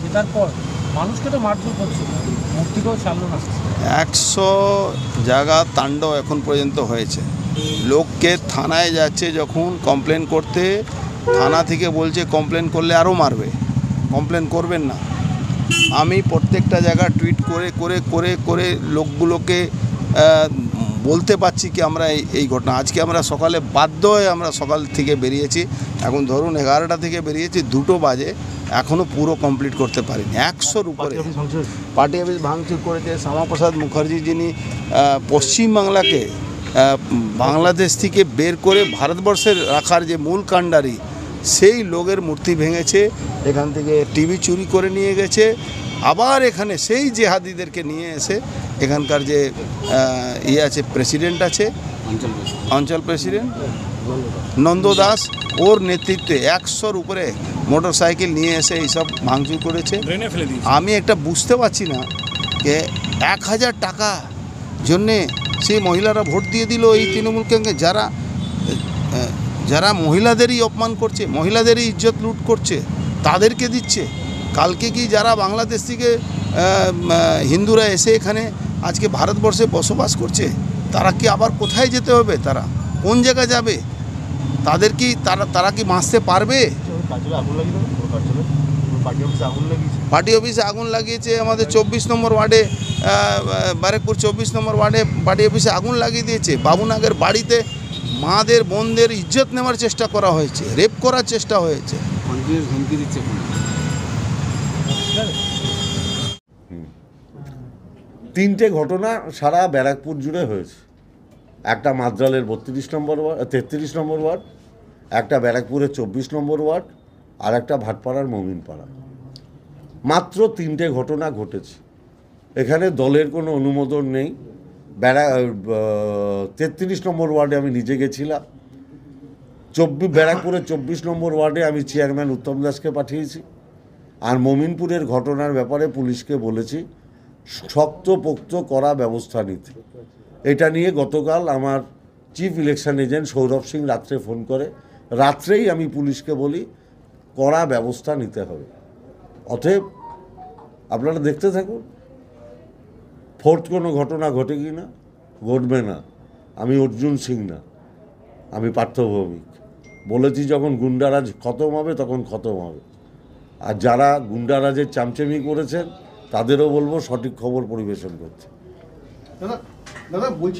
জেতার পর মানুষকে তো মারধর করছে, মূর্তিকেও ছাড়লো না। 100 জায়গা তাণ্ডব এখন পর্যন্ত হয়েছে। লোককে থানায় যাচ্ছে যখন কমপ্লেন করতে, থানা থেকে বলছে কমপ্লেন করলে আরও মারবে, কমপ্লেন করবেন না। আমি প্রত্যেকটা জায়গা টুইট করে করে করে করে লোকগুলোকে বলতে পারছি কি আমরা এই ঘটনা। আজকে আমরা সকালে বাধ্য হয়ে আমরা সকাল থেকে বেরিয়েছি, এখন ধরুন 11টা থেকে বেরিয়েছি, 2টো বাজে, এখনও পুরো কমপ্লিট করতে পারিনি। 100-র উপরে পার্টি অফিস ভাঙচুর করেছে। শ্যামাপ্রসাদ মুখার্জি যিনি পশ্চিমবাংলাকে বাংলাদেশ থেকে বের করে ভারতবর্ষের রাখার যে মূল কাণ্ডারি, সেই লোকের মূর্তি ভেঙেছে, এখান থেকে টিভি চুরি করে নিয়ে গেছে, আবার এখানে সেই জেহাদিদেরকে নিয়ে এসে এখানকার যে আছে প্রেসিডেন্ট আছে, অঞ্চল প্রেসিডেন্ট নন্দ দাস, ওর নেতৃত্বে 100-র উপরে মোটর সাইকেল নিয়ে এসে এইসব ভাঙচুর করেছে। আমি একটা বুঝতে পারছি না যে 1000 টাকা জন্যে সেই মহিলারা ভোট দিয়ে দিল এই তৃণমূলকে, যারা মহিলাদেরই অপমান করছে, মহিলাদেরই ইজ্জত লুট করছে, তাদেরকে দিচ্ছে। কালকে কি যারা বাংলাদেশ থেকে হিন্দুরা এসে এখানে আজকে ভারতবর্ষে বসবাস করছে, তারা কি আবার কোথায় যেতে হবে? তারা কোন জায়গায় যাবে? তাদের কি তারা কি বাঁচতে পারবে? পার্টি অফিসে আগুন লাগিয়েছে। আমাদের 24 নম্বর ওয়ার্ডে, ব্যারাকপুর 24 নম্বর ওয়ার্ডে পার্টি অফিসে আগুন লাগিয়ে দিয়েছে। বাবুনাগের বাড়িতে মাদের বোনদের ইজ্জত নেওয়ার চেষ্টা করা হয়েছে, রেপ করার চেষ্টা হয়েছে। হুমকি দিচ্ছে। 3টে ঘটনা সারা ব্যারাকপুর জুড়ে হয়েছে। একটা মাদ্রালের 32 নম্বর ওয়ার্ড, 33 নম্বর ওয়ার্ড, একটা ব্যারাকপুরের 24 নম্বর ওয়ার্ড, আর একটা ভাটপাড়ার মমিনপাড়া। মাত্র 3টে ঘটনা ঘটেছে। এখানে দলের কোনো অনুমোদন নেই। 33 নম্বর ওয়ার্ডে আমি নিজে গেছিলাম। ব্যারাকপুরের 24 নম্বর ওয়ার্ডে আমি চেয়ারম্যান উত্তম দাসকে পাঠিয়েছি। আর মমিনপুরের ঘটনার ব্যাপারে পুলিশকে বলেছি শক্তপোক্ত করা ব্যবস্থা নিতে। এটা নিয়ে গতকাল আমার chief election agent Sourav Singh রাত্রে ফোন করে, রাত্রেই আমি পুলিশকে বলি কড়া ব্যবস্থা নিতে হবে। অতএব আপনারা দেখতে থাকুন ফোর্থ কোনো ঘটনা ঘটে কি না, ঘটবে না। আমি অর্জুন সিং না, আমি পার্থ ভৌমিক। বলেছি যখন গুন্ডারাজ খতম হবে তখন খতম হবে। আর যারা গুন্ডারাজের চামচামি করেছেন তাদেরও বলবো সঠিক খবর পরিবেশন করতে। দাদা বলছি